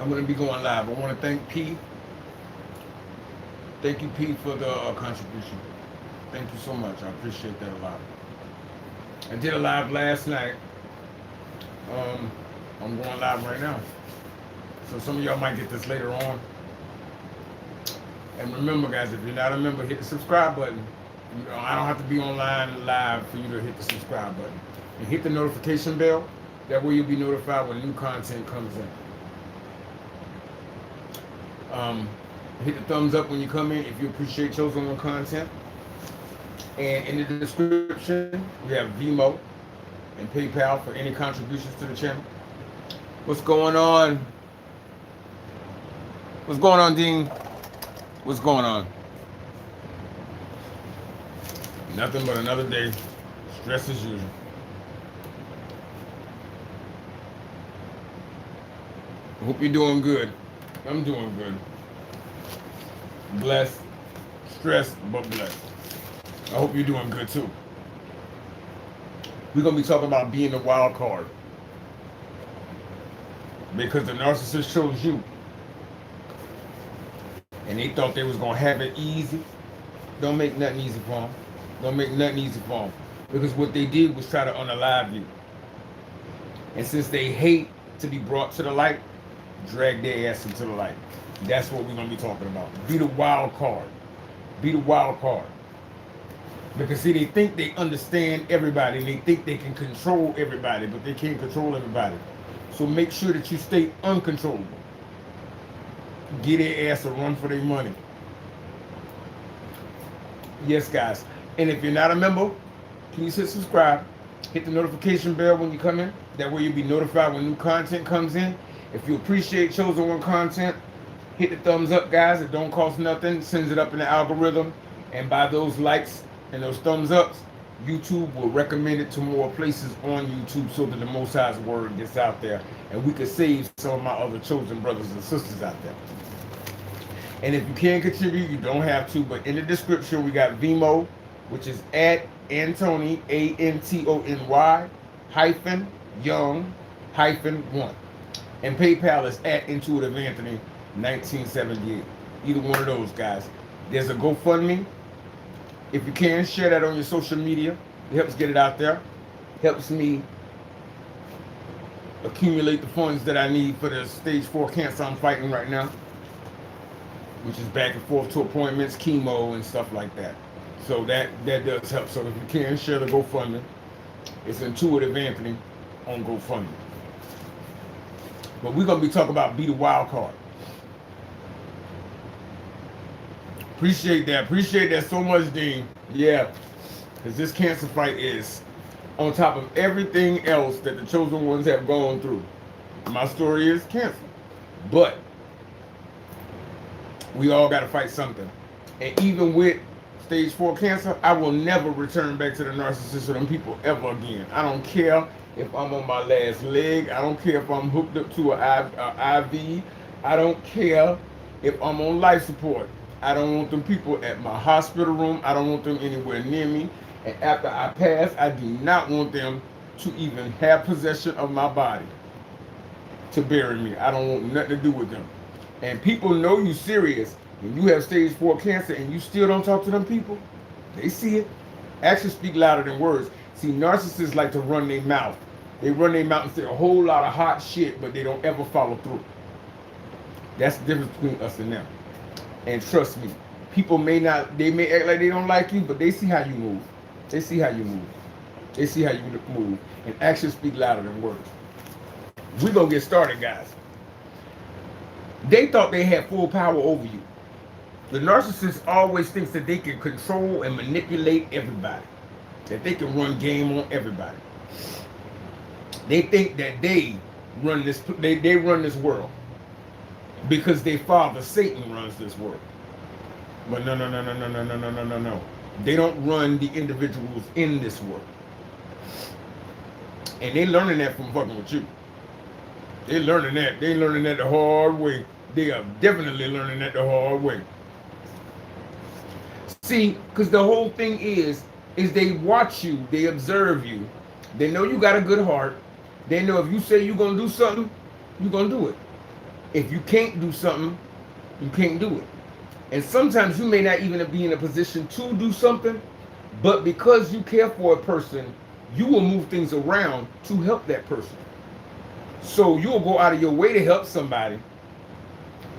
I'm going to be going live. I want to thank P. Thank you, P, for the contribution. Thank you so much. I appreciate that a lot. I did a live last night. Um, I'm going live right now. So some of y'all might get this later on. And remember, guys, if you're not a member, hit the subscribe button. You know, I don't have to be online live for you to hit the subscribe button. And hit the notification bell. That way you'll be notified when new content comes in. Hit the thumbs up when you come in if you appreciate Chosen One content. And in the description, we have Vemo and PayPal for any contributions to the channel. What's going on? What's going on, Dean? What's going on? Nothing but another day. Stress as usual. I hope you're doing good. I'm doing good. Blessed. Stressed, but blessed. I hope you're doing good too. We're going to be talking about being the wild card. Because the narcissist chose you. And they thought they was going to have it easy. Don't make nothing easy for them. Don't make nothing easy for them. Because what they did was try to unalive you. And since they hate to be brought to the light, drag their ass into the light. That's what we're going to be talking about. Be the wild card. Be the wild card. Because see, they think they understand everybody. And they think they can control everybody. But they can't control everybody. So make sure that you stay uncontrollable. Get their ass a run for their money. Yes, guys. And if you're not a member, please hit subscribe. Hit the notification bell when you come in. That way you'll be notified when new content comes in. If you appreciate Chosen One content, hit the thumbs up, guys. It don't cost nothing. Sends it up in the algorithm. And by those likes and those thumbs ups, YouTube will recommend it to more places on YouTube so that the Most High's word gets out there. And we could save some of my other chosen brothers and sisters out there. And if you can't contribute, you don't have to. But in the description, we got Vemo, which is at Antony, Antony, -young-1. And PayPal is at Intuitive Anthony 1978. Either one of those, guys. There's a GoFundMe. If you can, share that on your social media. It helps get it out there. Helps me accumulate the funds that I need for the stage 4 cancer I'm fighting right now. Which is back and forth to appointments, chemo, and stuff like that. So that does help. So if you can, share the GoFundMe. It's Intuitive Anthony on GoFundMe. But we're going to be talking about be the wild card. Appreciate that. Appreciate that so much, Dean. Yeah. Because this cancer fight is on top of everything else that the chosen ones have gone through. My story is cancer. But we all got to fight something. And even with stage 4 cancer, I will never return back to the narcissist or them people ever again. I don't care if I'm on my last leg. I don't care if I'm hooked up to an IV. I don't care if I'm on life support. I don't want them people at my hospital room. I don't want them anywhere near me. And after I pass, I do not want them to even have possession of my body to bury me. I don't want nothing to do with them. And people know you serious. When you have stage 4 cancer and you still don't talk to them people, they see it. Actions speak louder than words. See, narcissists like to run their mouth. They run their mouth and say a whole lot of hot shit, but they don't ever follow through. That's the difference between us and them. And trust me, people may not, they may act like they don't like you, but they see how you move. They see how you move. They see how you move. And actions speak louder than words. We're going to get started, guys. They thought they had full power over you. The narcissist always thinks that they can control and manipulate everybody. That they can run game on everybody. They think that they run this world. Because their father, Satan, runs this world. But no. They don't run the individuals in this world. And they learning that from fucking with you. They learning that. They learning that the hard way. They are definitely learning that the hard way. See, because the whole thing is they watch you, they observe you. They know you got a good heart. They know if you say you're going to do something, you're going to do it. If you can't do something, you can't do it. And sometimes you may not even be in a position to do something, but because you care for a person, you will move things around to help that person. So you'll go out of your way to help somebody.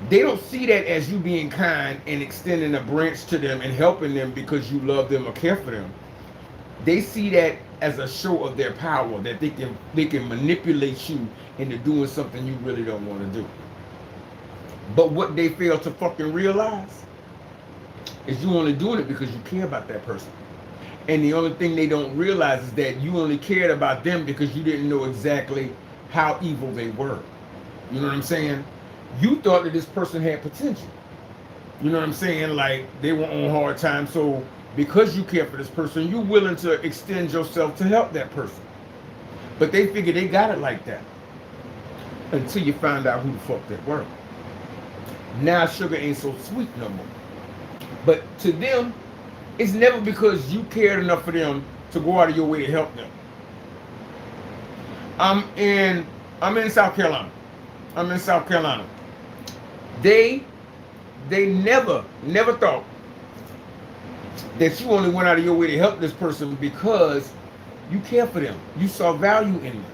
They don't see that as you being kind and extending a branch to them and helping them because you love them or care for them. They see that as a show of their power, that they can manipulate you into doing something you really don't want to do. But what they fail to fucking realize is you only doing it because you care about that person. And the only thing they don't realize is that you only cared about them because you didn't know exactly how evil they were. You know what I'm saying? You thought that this person had potential. You know what I'm saying? Like they were on hard times. So because you care for this person, you're willing to extend yourself to help that person. But they figure they got it like that until you find out who the fuck they were. Now sugar ain't so sweet no more. But to them, it's never because you cared enough for them to go out of your way to help them. I'm in South Carolina. I'm in South Carolina. They never thought that you only went out of your way to help this person because you care for them. You saw value in them.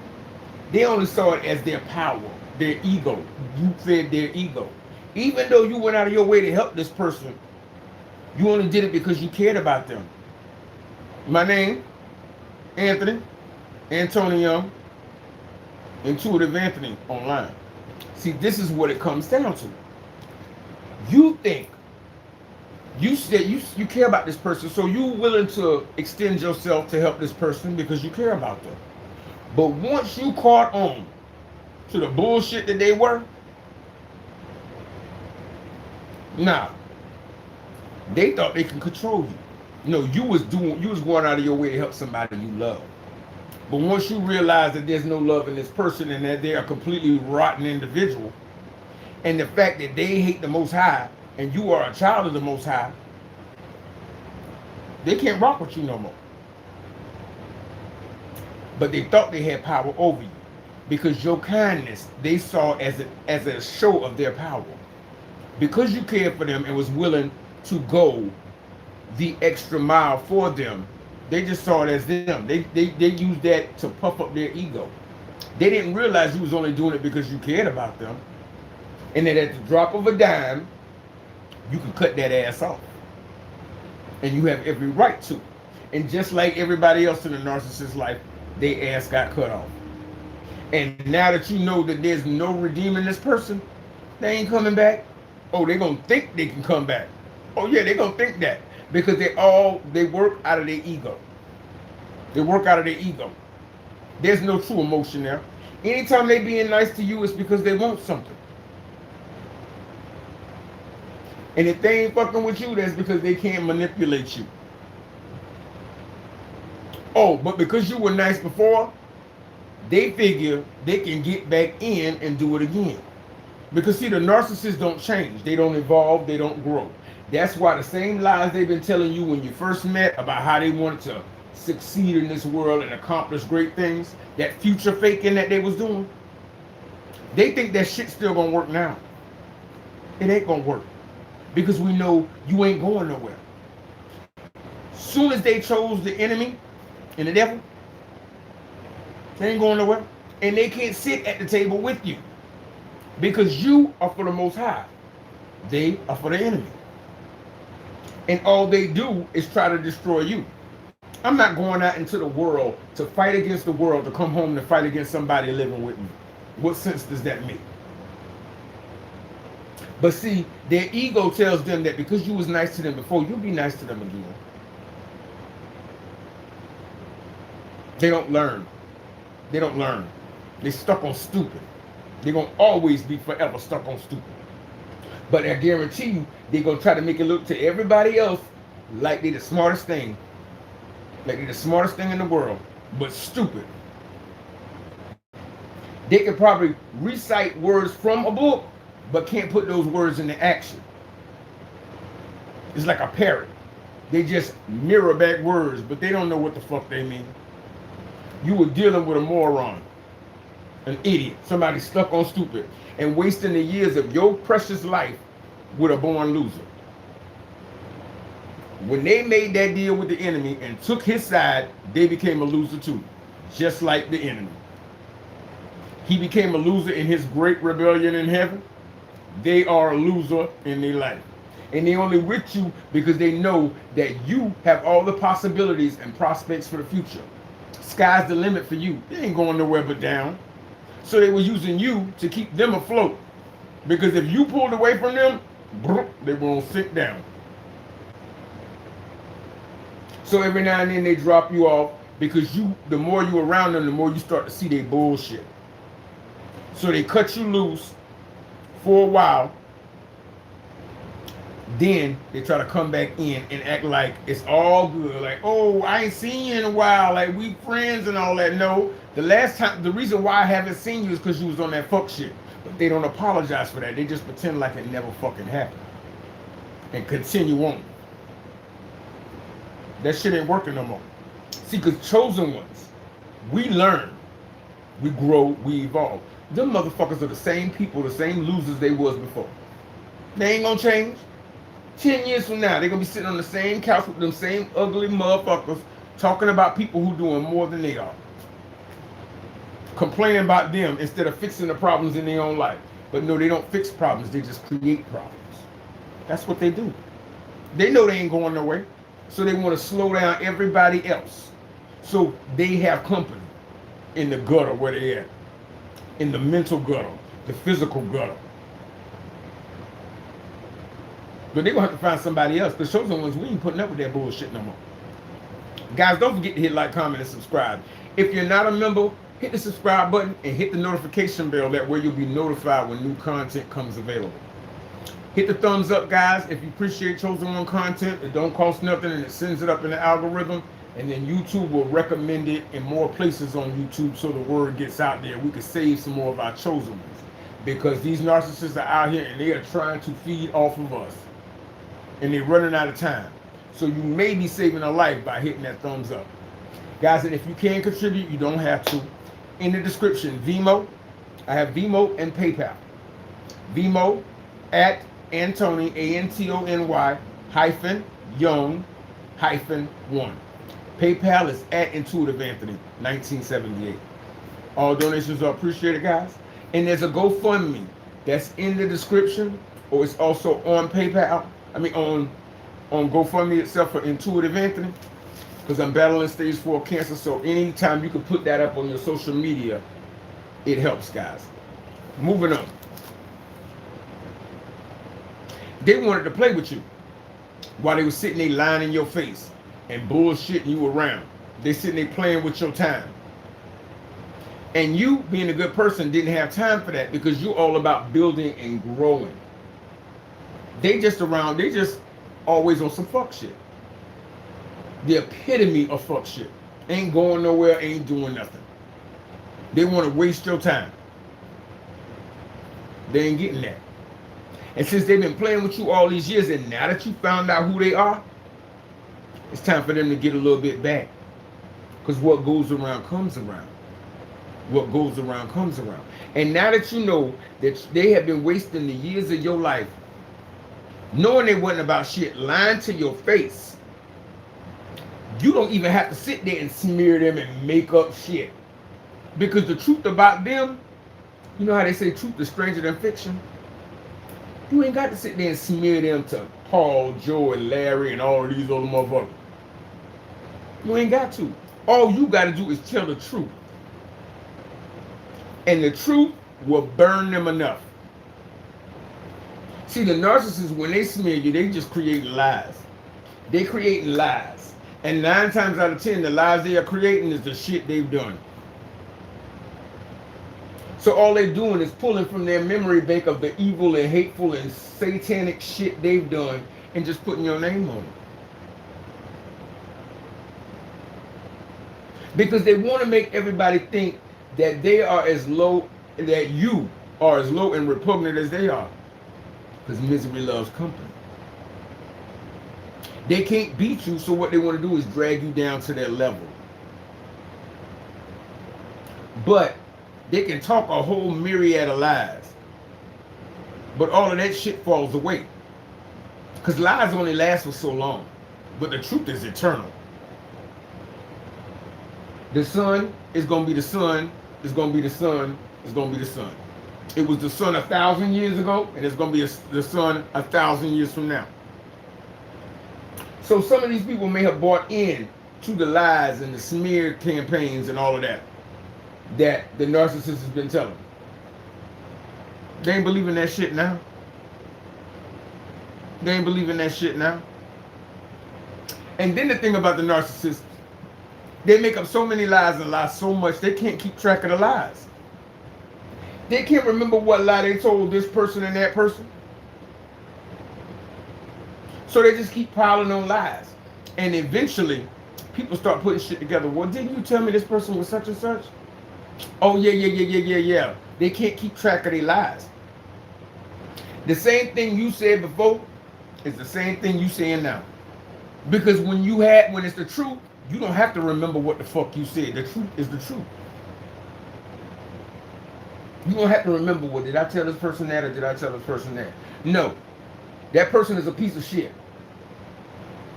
They only saw it as their power, their ego. You fed their ego. Even though you went out of your way to help this person, you only did it because you cared about them. My name, Anthony, Antonio, Intuitive Anthony online. See, this is what it comes down to. You think, you said you care about this person, so you're willing to extend yourself to help this person because you care about them. But once you caught on to the bullshit that they were, nah, they thought they could control you. No, you was going out of your way to help somebody you love. But once you realize that there's no love in this person and that they're a completely rotten individual, and the fact that they hate the Most High and you are a child of the Most High, they can't rock with you no more. But they thought they had power over you because your kindness they saw as a show of their power. Because you cared for them and was willing to go the extra mile for them, they just saw it as them. They used that to puff up their ego. They didn't realize you was only doing it because you cared about them. And that at the drop of a dime, you could cut that ass off. And you have every right to. And just like everybody else in the narcissist life, their ass got cut off. And now that you know that there's no redeeming this person, they ain't coming back. Oh, they're going to think they can come back. Oh, yeah, they're going to think that. Because they work out of their ego. They work out of their ego. There's no true emotion there. Anytime they being nice to you, it's because they want something. And if they ain't fucking with you, that's because they can't manipulate you. Oh, but because you were nice before, they figure they can get back in and do it again. Because see, the narcissists don't change. They don't evolve. They don't grow. That's why the same lies they've been telling you when you first met about how they wanted to succeed in this world and accomplish great things, that future faking that they was doing, they think that shit's still gonna work now. It ain't gonna work. Because we know you ain't going nowhere. Soon as they chose the enemy and the devil, they ain't going nowhere. And they can't sit at the table with you. Because you are for the Most High. They are for the enemy. And all they do is try to destroy you. I'm not going out into the world to fight against the world to come home to fight against somebody living with me. What sense does that make? But see, their ego tells them that because you was nice to them before, you'll be nice to them again. They don't learn. They don't learn. They stuck on stupid. They're going to always be forever stuck on stupid. But I guarantee you, they're going to try to make it look to everybody else like they're the smartest thing. Like they're the smartest thing in the world, but stupid. They can probably recite words from a book, but can't put those words into action. It's like a parrot. They just mirror back words, but they don't know what the fuck they mean. You were dealing with a moron. An idiot. Somebody stuck on stupid and wasting the years of your precious life with a born loser. When they made that deal with the enemy and took his side, they became a loser too, just like the enemy. He became a loser in his great rebellion in heaven. They are a loser in their life. And they only with you because they know that you have all the possibilities and prospects for the future. Sky's the limit for you. They ain't going nowhere but down. So they were using you to keep them afloat. Because if you pulled away from them, they won't sit down. So every now and then they drop you off because the more you around them, the more you start to see their bullshit. So they cut you loose for a while. Then they try to come back in and act like it's all good. Like, oh, I ain't seen you in a while. Like, we friends and all that. No, the reason why I haven't seen you is because you was on that fuck shit. But they don't apologize for that. They just pretend like it never fucking happened. And continue on. That shit ain't working no more. See, because chosen ones, we learn, we grow, we evolve. Them motherfuckers are the same people, the same losers they was before. They ain't gonna change. 10 years from now, they're gonna be sitting on the same couch with them same ugly motherfuckers talking about people who doing more than they are. Complaining about them instead of fixing the problems in their own life. But no, they don't fix problems, they just create problems. That's what they do. They know they ain't going nowhere. So they want to slow down everybody else. So they have company in the gutter where they at. In the mental gutter, the physical gutter. But they're going to have to find somebody else. The chosen ones, we ain't putting up with that bullshit no more. Guys, don't forget to hit like, comment, and subscribe. If you're not a member, hit the subscribe button and hit the notification bell. That way you'll be notified when new content comes available. Hit the thumbs up, guys, if you appreciate Chosen One content. It don't cost nothing and it sends it up in the algorithm. And then YouTube will recommend it in more places on YouTube so the word gets out there. We can save some more of our chosen ones. Because these narcissists are out here and they are trying to feed off of us. And they're running out of time. So you may be saving a life by hitting that thumbs up. Guys, and if you can contribute, you don't have to. In the description, Vemo. I have Vemo and PayPal. Vemo at Antony, Antony, -Young -1. PayPal is at Intuitive Anthony, 1978. All donations are appreciated, guys. And there's a GoFundMe that's in the description, or it's also on PayPal. On GoFundMe itself for Intuitive Anthony, because I'm battling stage 4 cancer. So anytime you can put that up on your social media, it helps, guys. Moving on. They wanted to play with you while they were sitting there lying in your face and bullshitting you around. They sitting there playing with your time. And you, being a good person, didn't have time for that because you're all about building and growing. They just always on some fuck shit. The epitome of fuck shit. Ain't going nowhere, ain't doing nothing. They want to waste your time. They ain't getting that. And since they've been playing with you all these years, and now that you found out who they are, it's time for them to get a little bit back. Because what goes around comes around. What goes around comes around. And now that you know that they have been wasting the years of your life, knowing they wasn't about shit, lying to your face, you don't even have to sit there and smear them and make up shit. Because the truth about them, you know how they say truth is stranger than fiction? You ain't got to sit there and smear them to Paul, Joe, and Larry, and all of these other motherfuckers. You ain't got to. All you got to do is tell the truth. And the truth will burn them enough. See, the narcissists, when they smear you, they just create lies. They create lies. And 9 times out of 10, the lies they are creating is the shit they've done. So all they're doing is pulling from their memory bank of the evil and hateful and satanic shit they've done and just putting your name on it. Because they want to make everybody think that they are as low, that you are as low and repugnant as they are. Because misery loves company. They can't beat you, so what they want to do is drag you down to their level. But They can talk a whole myriad of lies. But all of that shit falls away. Because lies only last for so long. But the truth is eternal. The sun is going to be the sun, is going to be the sun, is going to be the sun. It was the sun 1,000 years ago, and it's going to be the sun 1,000 years from now. So some of these people may have bought in to the lies and the smear campaigns and all of that the narcissist has been telling. They ain't believing that shit now. They ain't believing that shit now. And then the thing about the narcissist, they make up so many lies and lie so much they can't keep track of the lies. They can't remember what lie they told this person and that person. So they just keep piling on lies. And eventually, people start putting shit together. Well, didn't you tell me this person was such and such? Oh, yeah. They can't keep track of their lies. The same thing you said before is the same thing you saying now. Because when it's the truth, you don't have to remember what the fuck you said. The truth is the truth. You don't have to remember, well, did I tell this person that or did I tell this person that? No. That person is a piece of shit.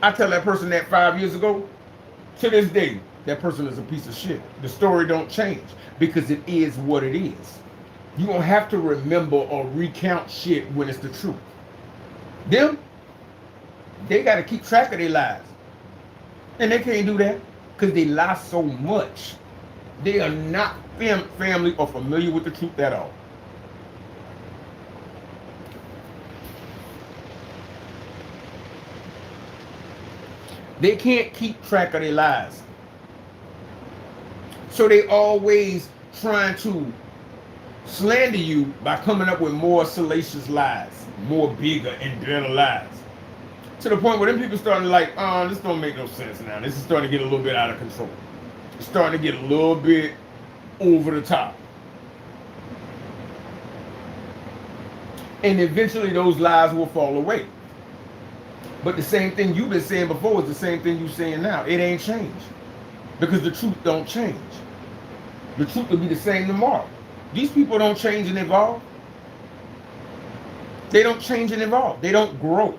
I tell that person that 5 years ago, to this day, that person is a piece of shit. The story don't change because it is what it is. You don't have to remember or recount shit when it's the truth. Them, they got to keep track of their lies. And they can't do that because they lie so much. They are not family or familiar with the truth at all. They can't keep track of their lies. So they always trying to slander you by coming up with more salacious lies, more bigger and better lies. To the point where them people starting to like, this don't make no sense now. This is starting to get a little bit out of control. It's starting to get a little bit over the top. And eventually those lies will fall away. But the same thing you've been saying before is the same thing you're saying now. It ain't changed. Because the truth don't change. The truth will be the same tomorrow. These people don't change and evolve. They don't change and evolve. They don't grow.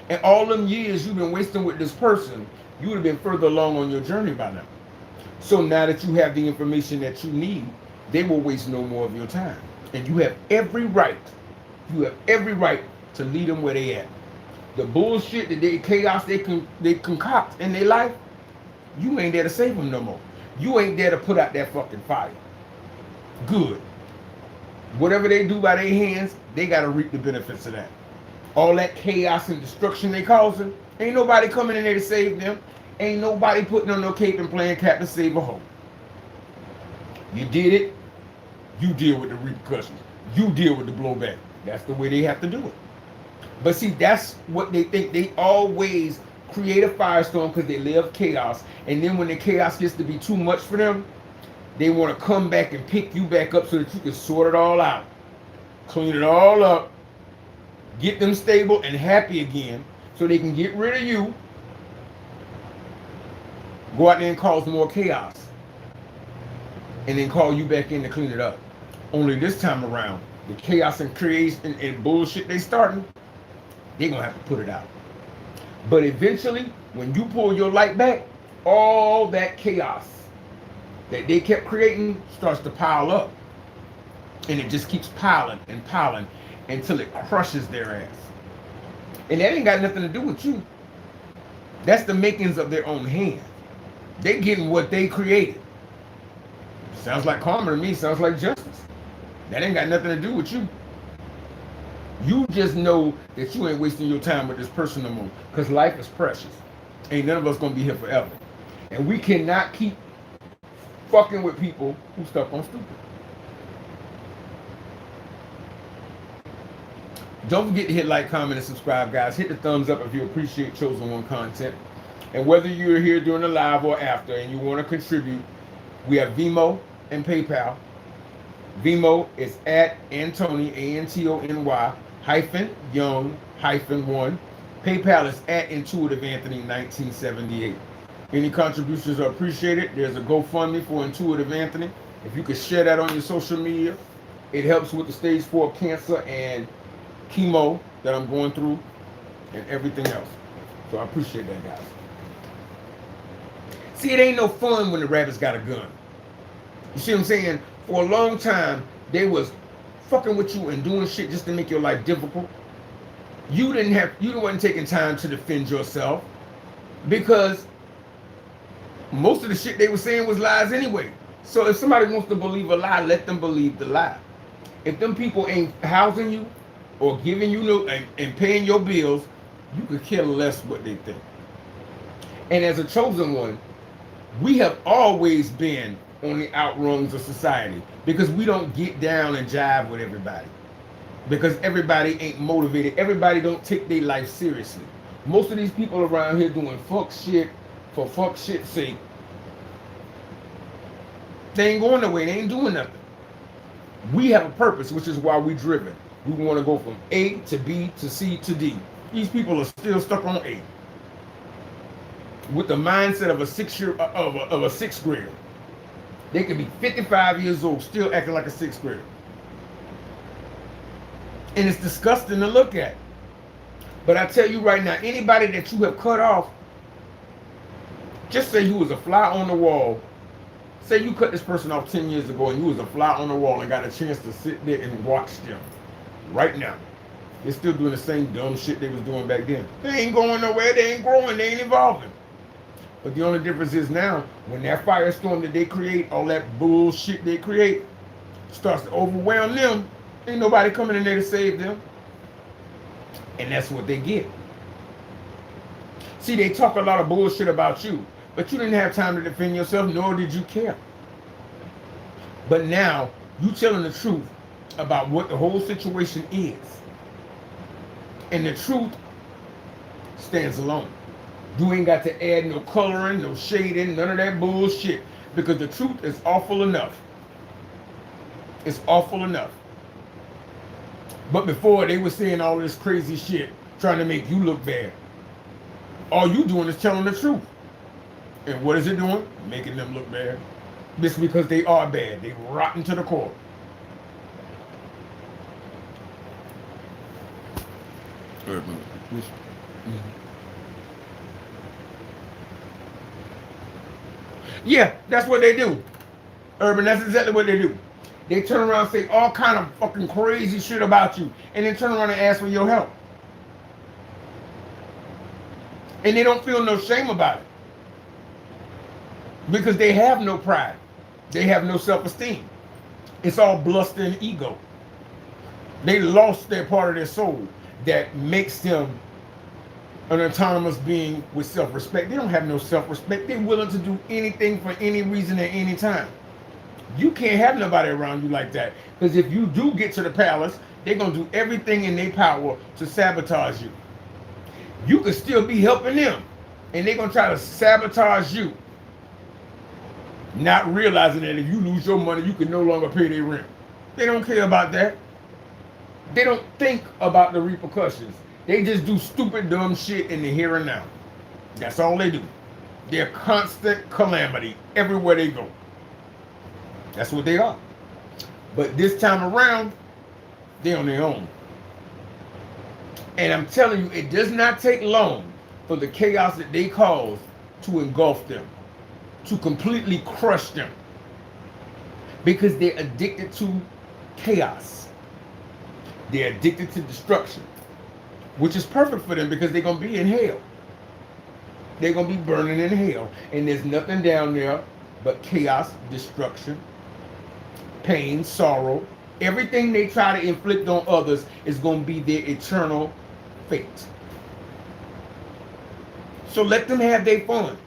And all them years you've been wasting with this person, you would have been further along on your journey by now. So now that you have the information that you need, they will waste no more of your time. And you have every right to lead them where they at. The bullshit that chaos they concoct in their life, you ain't there to save them no more. You ain't there to put out that fucking fire. Good. Whatever they do by their hands, they got to reap the benefits of that. All that chaos and destruction they causing, ain't nobody coming in there to save them. Ain't nobody putting on no cape and playing Captain Save a Hoe. You did it, you deal with the repercussions. You deal with the blowback. That's the way they have to do it. But see, that's what they think. They always create a firestorm because they live chaos. And then when the chaos gets to be too much for them, they want to come back and pick you back up so that you can sort it all out. Clean it all up. Get them stable and happy again so they can get rid of you. Go out there and cause more chaos. And then call you back in to clean it up. Only this time around, the chaos and creation and bullshit they starting, they're going to have to put it out. But eventually, when you pull your light back, all that chaos that they kept creating starts to pile up. And it just keeps piling and piling until it crushes their ass. And that ain't got nothing to do with you. That's the makings of their own hand. They getting what they created. Sounds like karma to me. Sounds like justice. That ain't got nothing to do with you. You just know that you ain't wasting your time with this person no more. Because life is precious. Ain't none of us going to be here forever. And we cannot keep fucking with people who stuck on stupid. Don't forget to hit like, comment, and subscribe, guys. Hit the thumbs up if you appreciate Chosen One content. And whether you're here during the live or after and you want to contribute, we have Vemo and PayPal. Vemo is at Antony, Antony, -young-1. PayPal is at Intuitive Anthony 1978. Any contributions are appreciated. There's a GoFundMe for Intuitive Anthony. If you could share that on your social media, it helps with the stage 4 cancer and chemo that I'm going through and everything else. So I appreciate that, guys. See, it ain't no fun when the rabbits got a gun. You see what I'm saying? For a long time, they was fucking with you and doing shit just to make your life difficult. You wasn't taking time to defend yourself because most of the shit they were saying was lies anyway. So if somebody wants to believe a lie, let them believe the lie. If them people ain't housing you or giving you no and paying your bills, you could care less what they think. And as a chosen one, we have always been on the outrungs of society because we don't get down and jive with everybody. Because everybody ain't motivated. Everybody don't take their life seriously. Most of these people around here doing fuck shit for fuck shit's sake. They ain't going nowhere. They ain't doing nothing. We have a purpose, which is why we're driven. We want to go from A to B to C to D. These people are still stuck on A with the mindset of a sixth grader. They could be 55 years old, still acting like a sixth grader. And it's disgusting to look at. But I tell you right now, anybody that you have cut off, just say you was a fly on the wall. Say you cut this person off 10 years ago and you was a fly on the wall and got a chance to sit there and watch them right now. They're still doing the same dumb shit they was doing back then. They ain't going nowhere. They ain't growing. They ain't evolving. But the only difference is now, when that firestorm that they create, all that bullshit they create, starts to overwhelm them, ain't nobody coming in there to save them. And that's what they get. See, they talk a lot of bullshit about you, but you didn't have time to defend yourself, nor did you care. But now, you telling the truth about what the whole situation is. And the truth stands alone. You ain't got to add no coloring, no shading, none of that bullshit. Because the truth is awful enough. It's awful enough. But before, they were saying all this crazy shit, trying to make you look bad. All you doing is telling the truth. And what is it doing? Making them look bad. Just because they are bad. They rotten to the core. Yeah, that's what they do. Urban, that's exactly what they do. They turn around and say all kind of fucking crazy shit about you, and then turn around and ask for your help. And they don't feel no shame about it. Because they have no pride. They have no self-esteem. It's all bluster and ego. They lost their part of their soul that makes them an autonomous being with self-respect. They don't have no self-respect. They're willing to do anything for any reason at any time. You can't have nobody around you like that. Because if you do get to the palace, they're going to do everything in their power to sabotage you. You could still be helping them. And they're going to try to sabotage you. Not realizing that if you lose your money, you can no longer pay their rent. They don't care about that. They don't think about the repercussions. They just do stupid, dumb shit in the here and now. That's all they do. They're constant calamity everywhere they go. That's what they are. But this time around, they're on their own. And I'm telling you, it does not take long for the chaos that they cause to engulf them, to completely crush them. Because they're addicted to chaos. They're addicted to destruction. Which is perfect for them because they're going to be in hell. They're going to be burning in hell. And there's nothing down there but chaos, destruction, pain, sorrow. Everything they try to inflict on others is going to be their eternal fate. So let them have their fun.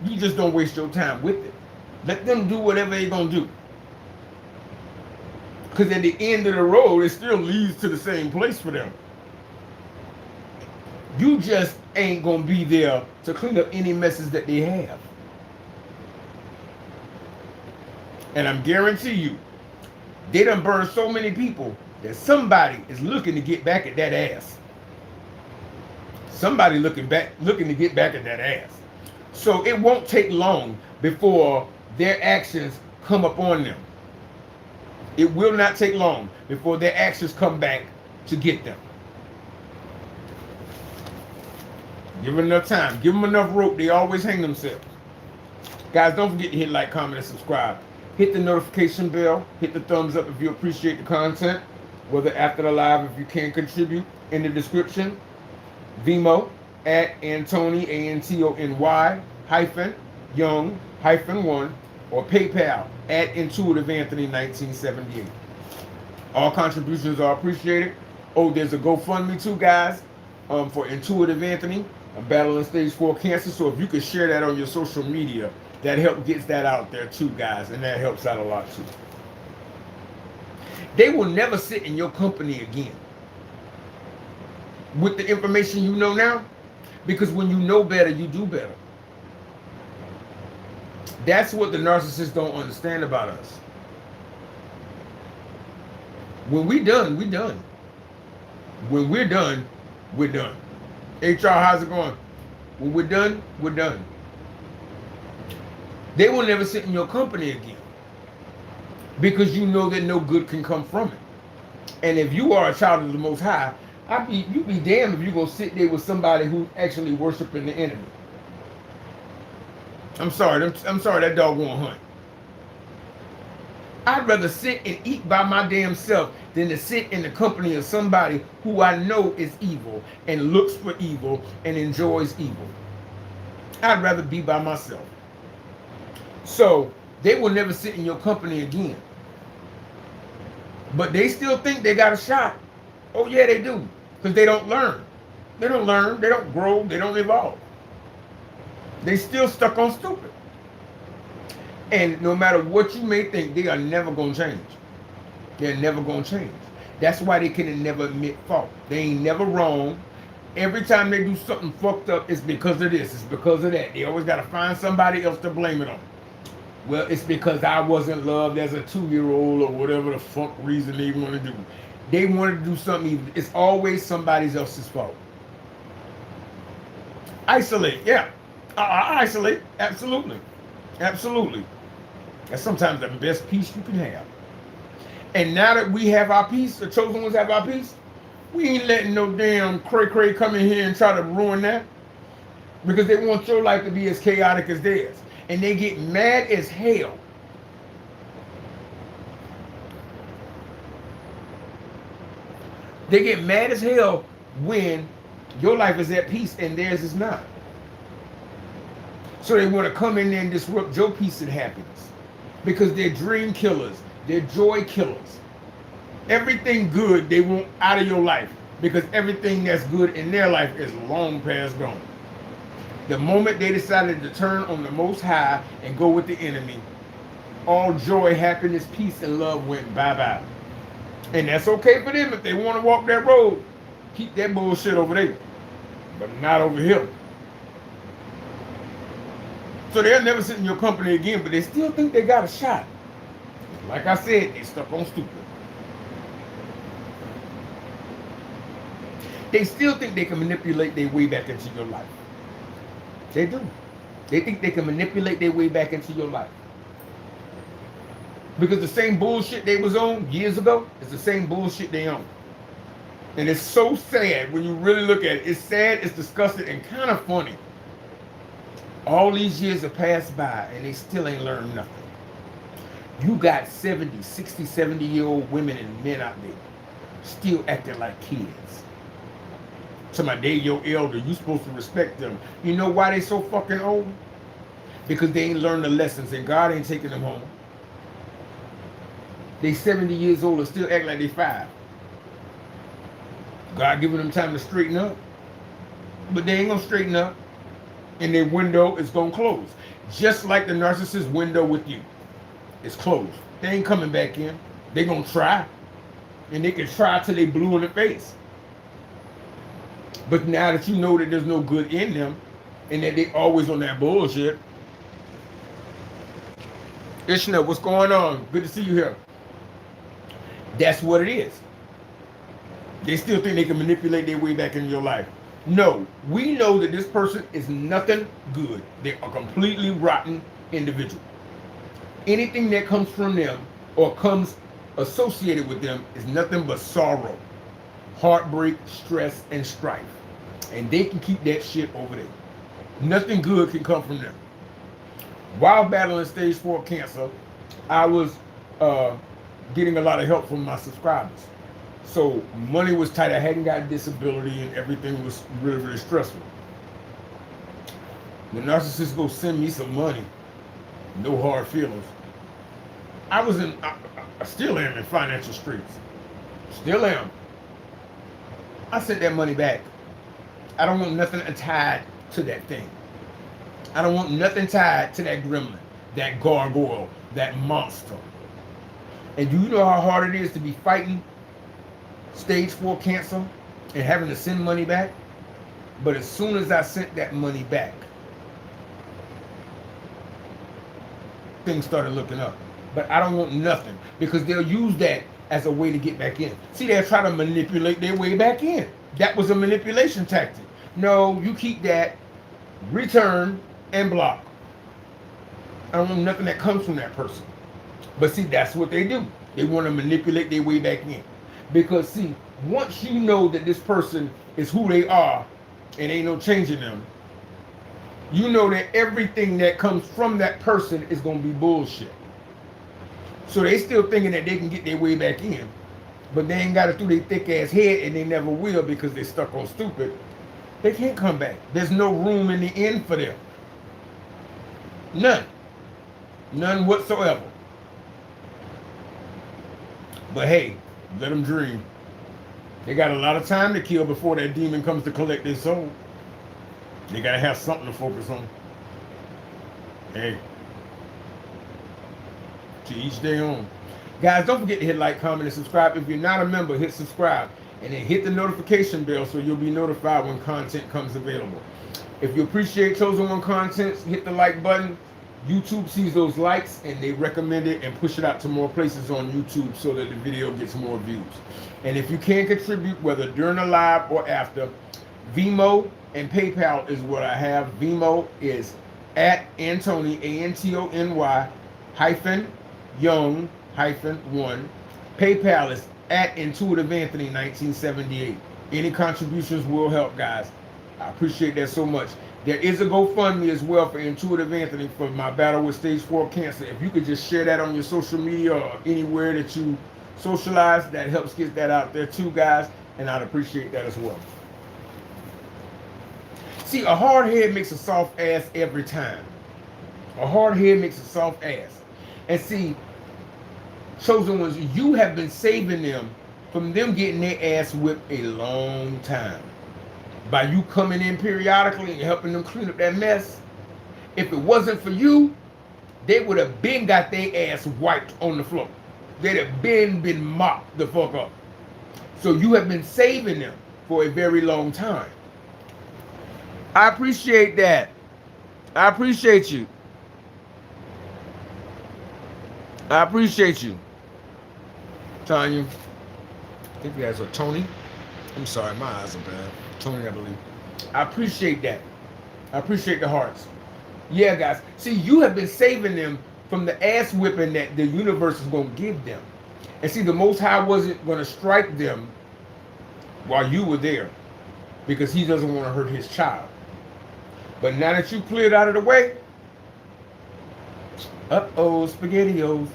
You just don't waste your time with it. Let them do whatever they're going to do. Because at the end of the road, it still leads to the same place for them. You just ain't going to be there to clean up any messes that they have. And I'm guarantee you, they done burned so many people that somebody is looking to get back at that ass. Somebody looking to get back at that ass. So it won't take long before their actions come up on them. It will not take long before their actions come back to get them. Give them enough time. Give them enough rope. They always hang themselves. Guys, don't forget to hit like, comment, and subscribe. Hit the notification bell. Hit the thumbs up if you appreciate the content. Whether after the live, if you can contribute. In the description, Vemo at Antony, Antony hyphen Young hyphen 1, or PayPal at Intuitive Anthony 1978. All contributions are appreciated. Oh, there's a GoFundMe too, guys, for Intuitive Anthony. I'm battling stage 4 cancer, so if you could share that on your social media, that helps gets that out there too, guys, and that helps out a lot too. They will never sit in your company again with the information you know now, because when you know better, you do better. That's what the narcissists don't understand about us. When we done, we done. When we're done, we're done. HR, how's it going? When we're done, we're done. They will never sit in your company again because you know that no good can come from it. And if you are a child of the Most High, you be damned if you're going to sit there with somebody who's actually worshiping the enemy. I'm sorry, that dog won't hunt. I'd rather sit and eat by my damn self than to sit in the company of somebody who I know is evil and looks for evil and enjoys evil. I'd rather be by myself. So they will never sit in your company again. But they still think they got a shot. Oh yeah, they do. Because they don't learn. They don't learn, they don't grow, they don't evolve. They still stuck on stupid. And no matter what you may think, they are never going to change. They're never going to change. That's why they can never admit fault. They ain't never wrong. Every time they do something fucked up, it's because of this, it's because of that. They always got to find somebody else to blame it on. Well, it's because I wasn't loved as a 2-year-old or whatever the fuck reason they want to do. They wanted to do something. It's always somebody else's fault. Isolate, yeah. Isolate, absolutely. Absolutely. That's sometimes the best peace you can have. And now that we have our peace, the chosen ones have our peace, we ain't letting no damn cray-cray come in here and try to ruin that. Because they want your life to be as chaotic as theirs. And they get mad as hell. They get mad as hell when your life is at peace and theirs is not. So they want to come in there and disrupt your peace and happiness. Because they're dream killers. They're joy killers. Everything good they want out of your life. Because everything that's good in their life is long past gone. The moment they decided to turn on the Most High and go with the enemy, all joy, happiness, peace, and love went bye-bye. And that's okay for them if they want to walk that road. Keep that bullshit over there. But not over here. So they'll never sit in your company again, but they still think they got a shot. Like I said, they stuck on stupid. They still think they can manipulate their way back into your life. They do. They think they can manipulate their way back into your life. Because the same bullshit they was on years ago is the same bullshit they own. And it's so sad when you really look at it. It's sad, it's disgusting, and kind of funny. All these years have passed by and they still ain't learned nothing. You got 70, 60, 70-year-old women and men out there still acting like kids. So my day your elder, you supposed to respect them. You know why they so fucking old? Because they ain't learned the lessons and God ain't taking them home. They 70 years old and still act like they 5. God giving them time to straighten up. But they ain't gonna straighten up. And their window is gonna close. Just like the narcissist window with you. It's closed. They ain't coming back in. They gonna try. And they can try till they blue in the face. But now that you know that there's no good in them, and that they always on that bullshit. Ishna, what's going on? Good to see you here. That's what it is. They still think they can manipulate their way back into your life. No, we know that this person is nothing good. They're a completely rotten individual. Anything that comes from them or comes associated with them is nothing but sorrow, heartbreak, stress, and strife. And they can keep that shit over there. Nothing good can come from them. While battling stage 4 cancer, I was getting a lot of help from my subscribers. So money was tight. I hadn't got disability and everything was really, really stressful. The narcissist go send me some money. No hard feelings. I still am in financial streets. Still am. I sent that money back. I don't want nothing tied to that thing. I don't want nothing tied to that gremlin, that gargoyle, that monster. And do you know how hard it is to be fighting stage 4 cancer and having to send money back? But as soon as I sent that money back, things started looking up. But I don't want nothing, because they'll use that as a way to get back in. See, they'll try to manipulate their way back in. That was a manipulation tactic. No, you keep that, return, and block. I don't want nothing that comes from that person. But see, that's what they do. They want to manipulate their way back in. Because see, once you know that this person is who they are and ain't no changing them, you know that everything that comes from that person is going to be bullshit. So they still thinking that they can get their way back in, but they ain't got it through their thick ass head, and they never will because they're stuck on stupid. They can't come back. There's no room in the end for them. None. None whatsoever. But hey, let them dream. They got a lot of time to kill before that demon comes to collect their soul. They got to have something to focus on. Hey. To each their own. Guys, don't forget to hit like, comment, and subscribe. If you're not a member, hit subscribe. And then hit the notification bell so you'll be notified when content comes available. If you appreciate Chosen One content, hit the like button. YouTube sees those likes and they recommend it and push it out to more places on YouTube so that the video gets more views. And if you can contribute, whether during the live or after, Vemo and PayPal is what I have. Vemo is at Antony, Antony _young-1. PayPal is at Intuitive Anthony 1978. Any contributions will help, guys. I appreciate that so much. There is a GoFundMe as well for Intuitive Anthony for my battle with stage 4 cancer. If you could just share that on your social media or anywhere that you socialize, that helps get that out there too, guys, and I'd appreciate that as well. See, a hard head makes a soft ass every time. A hard head makes a soft ass. And see, Chosen Ones, you have been saving them from them getting their ass whipped a long time. By you coming in periodically and helping them clean up that mess. If it wasn't for you, they would have been got their ass wiped on the floor. They'd have been mopped the fuck up. So you have been saving them for a very long time. I appreciate that. I appreciate you. I appreciate you. Tanya. I think you guys are Tony. I'm sorry, my eyes are bad. Tony, I believe. I appreciate that. I appreciate the hearts. Yeah, guys. See, you have been saving them from the ass whipping that the universe is going to give them. And see, the Most High wasn't going to strike them while you were there because he doesn't want to hurt his child. But now that you cleared out of the way, uh-oh, SpaghettiOs.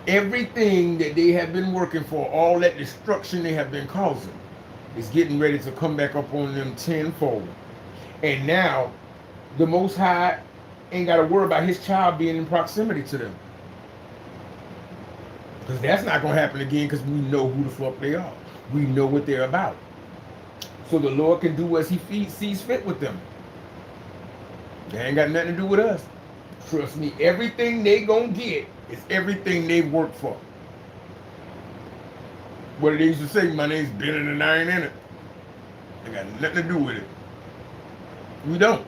Everything that they have been working for, all that destruction they have been causing, is getting ready to come back up on them tenfold. And now, the Most High ain't got to worry about his child being in proximity to them. Because that's not going to happen again because we know who the fuck they are. We know what they're about. So the Lord can do as he sees fit with them. They ain't got nothing to do with us. Trust me, everything they going to get is everything they've worked for. What did they used to say? My name's Ben and I ain't in it. They got nothing to do with it. We don't.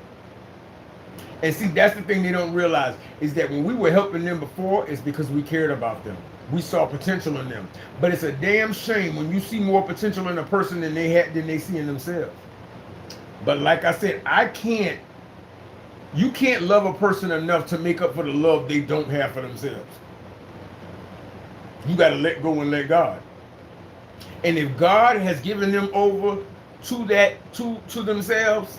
And see, that's the thing they don't realize, is that when we were helping them before, it's because we cared about them. We saw potential in them. But it's a damn shame when you see more potential in a person than they see in themselves. But like I said, you can't love a person enough to make up for the love they don't have for themselves. You got to let go and let God. And if God has given them over to that, to themselves,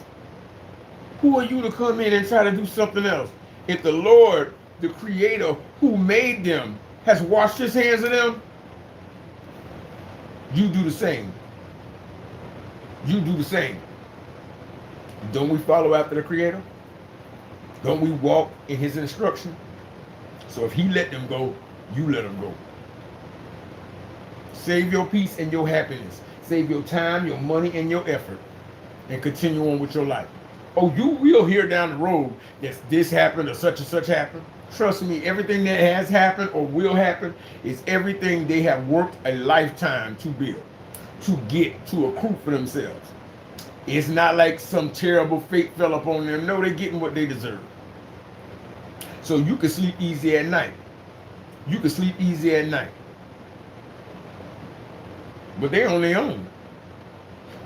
who are you to come in and try to do something else? If the Lord, the Creator who made them, has washed his hands of them, you do the same. You do the same. Don't we follow after the Creator? Don't we walk in his instruction? So if he let them go, you let them go. Save your peace and your happiness. Save your time, your money, and your effort. And continue on with your life. Oh, you will hear down the road that this happened or such and such happened. Trust me, everything that has happened or will happen is everything they have worked a lifetime to build, to get, to accrue for themselves. It's not like some terrible fate fell upon them. No, they're getting what they deserve. So you can sleep easy at night. You can sleep easy at night. But they're on their own.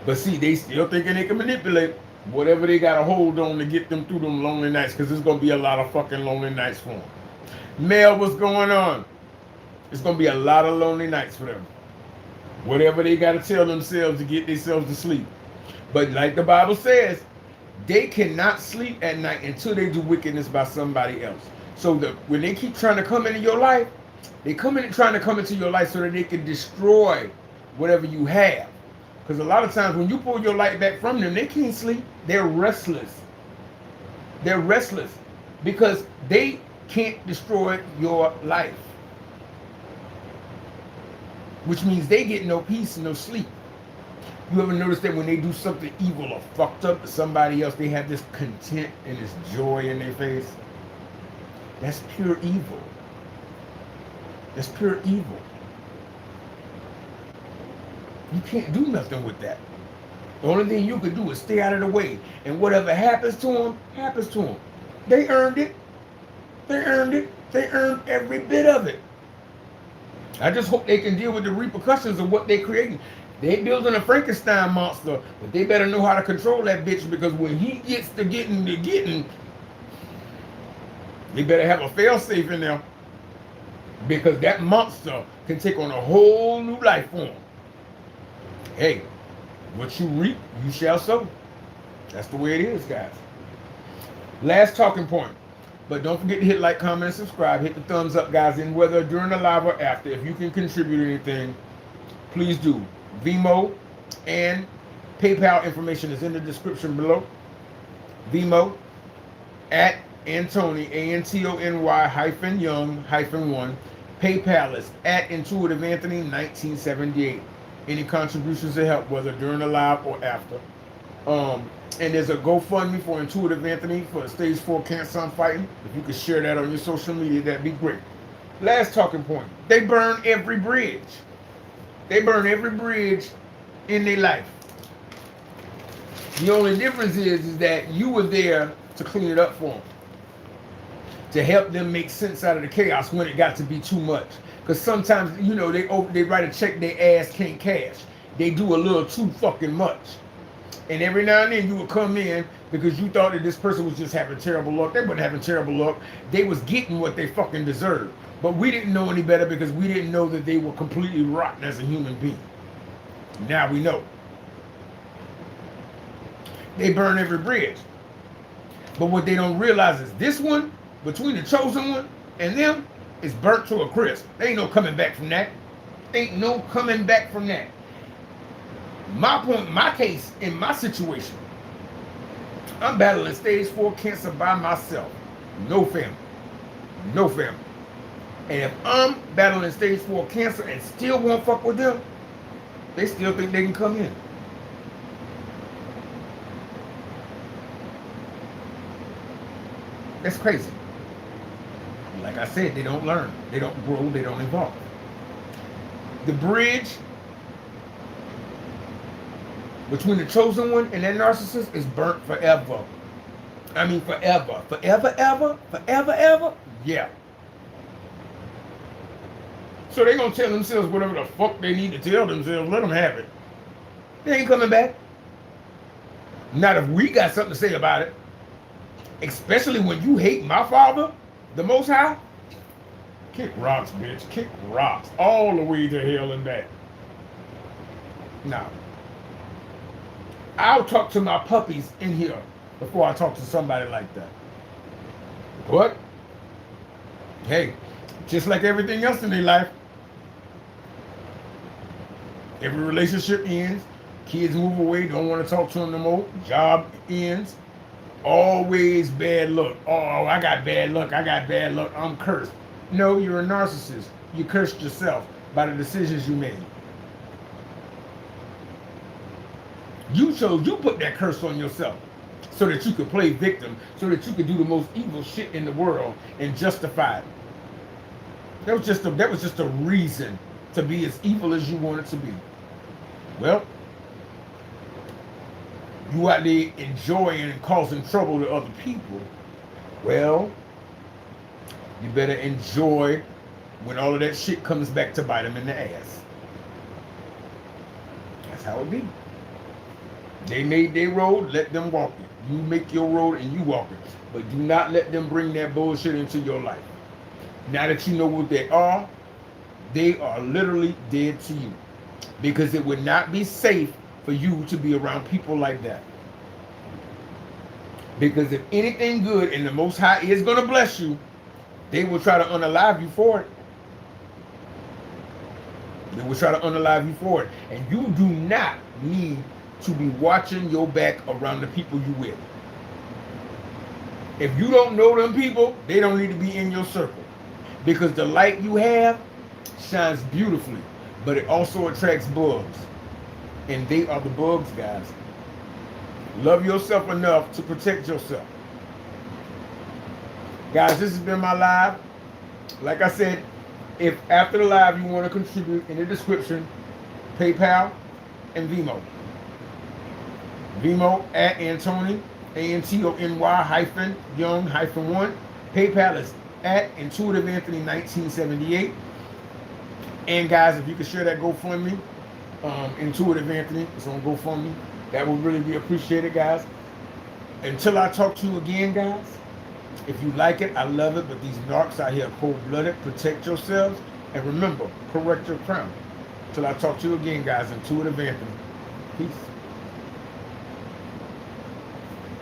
But see, they still thinking they can manipulate whatever they got a hold on to get them through them lonely nights, because there's going to be a lot of fucking lonely nights for them. Mel, what's going on? It's going to be a lot of lonely nights for them. Whatever they got to tell themselves to get themselves to sleep. But like the Bible says, they cannot sleep at night until they do wickedness by somebody else. So when they keep trying to come into your life, they trying to come into your life so that they can destroy whatever you have. Because a lot of times when you pull your light back from them, they can't sleep. They're restless. They're restless because they can't destroy your life. Which means they get no peace and no sleep. You ever notice that when they do something evil or fucked up to somebody else, they have this content and this joy in their face? That's pure evil. That's pure evil. You can't do nothing with that. The only thing you can do is stay out of the way. And whatever happens to them, happens to them. They earned it. They earned it. They earned every bit of it. I just hope they can deal with the repercussions of what they're creating. They building a Frankenstein monster, but they better know how to control that bitch, because when he gets to getting, they better have a fail-safe in there, because that monster can take on a whole new life form. Hey, what you reap, you shall sow. That's the way it is, guys. Last talking point. But don't forget to hit like, comment, and subscribe. Hit the thumbs up, guys. And whether during the live or after, if you can contribute anything, please do. Vemo and PayPal information is in the description below. Vemo at Antony, Antony-Young-1. PayPal is at Intuitive Anthony 1978. Any contributions to help, whether during the live or after. And there's a GoFundMe for Intuitive Anthony for stage 4 cancer I'm fighting. If you could share that on your social media, that'd be great. Last talking point. They burn every bridge. They burn every bridge in their life. The only difference is that you were there to clean it up for them. To help them make sense out of the chaos when it got to be too much. Because sometimes, you know, they write a check their ass can't cash. They do a little too fucking much. And every now and then you would come in because you thought that this person was just having terrible luck. They weren't having terrible luck. They was getting what they fucking deserved. But we didn't know any better because we didn't know that they were completely rotten as a human being. Now we know. They burn every bridge. But what they don't realize is this one, between the chosen one and them, is burnt to a crisp. There ain't no coming back from that. Ain't no coming back from that. My point, my case, in my situation, I'm battling stage 4 cancer by myself. No family. No family. And if I'm battling stage 4 cancer and still won't fuck with them, they still think they can come in. That's crazy. Like I said, they don't learn. They don't grow. They don't evolve. The bridge between the chosen one and that narcissist is burnt forever. I mean forever. Forever, ever? Forever, ever? Yeah. So they're going to tell themselves whatever the fuck they need to tell themselves. Let them have it. They ain't coming back. Not if we got something to say about it. Especially when you hate my Father, the Most High. Kick rocks, bitch. Kick rocks. All the way to hell and back. Now, I'll talk to my puppies in here before I talk to somebody like that. But, hey, just like everything else in their life, every relationship ends. Kids move away, don't want to talk to them no more. Job ends. Always bad luck. Oh, I got bad luck. I got bad luck. I'm cursed. No, you're a narcissist. You cursed yourself by the decisions you made. You put that curse on yourself so that you could play victim, so that you could do the most evil shit in the world and justify it. That was just a reason to be as evil as you wanted to be. Well, you out there enjoying and causing trouble to other people. Well, you better enjoy when all of that shit comes back to bite them in the ass. That's how it be. They made their road, let them walk it. You make your road and you walk it. But do not let them bring that bullshit into your life. Now that you know what they are literally dead to you. Because it would not be safe for you to be around people like that. Because if anything good and the Most High is going to bless you, they will try to unalive you for it. They will try to unalive you for it. And you do not need to be watching your back around the people you with. If you don't know them people, they don't need to be in your circle. Because the light you have shines beautifully, but it also attracts bugs. And they are the bugs, guys. Love yourself enough to protect yourself. Guys, this has been my live. Like I said, if after the live you want to contribute, in the description, PayPal and Vemo. Vemo at Antony, Antony-Young-1. PayPal is at Intuitive Anthony 1978. And guys, if you could share that GoFundMe, Intuitive Anthony, it's on GoFundMe. That would really be appreciated, guys. Until I talk to you again, guys, if you like it, I love it, but these narcs out here are cold-blooded. Protect yourselves, and remember, correct your crown. Until I talk to you again, guys, Intuitive Anthony. Peace.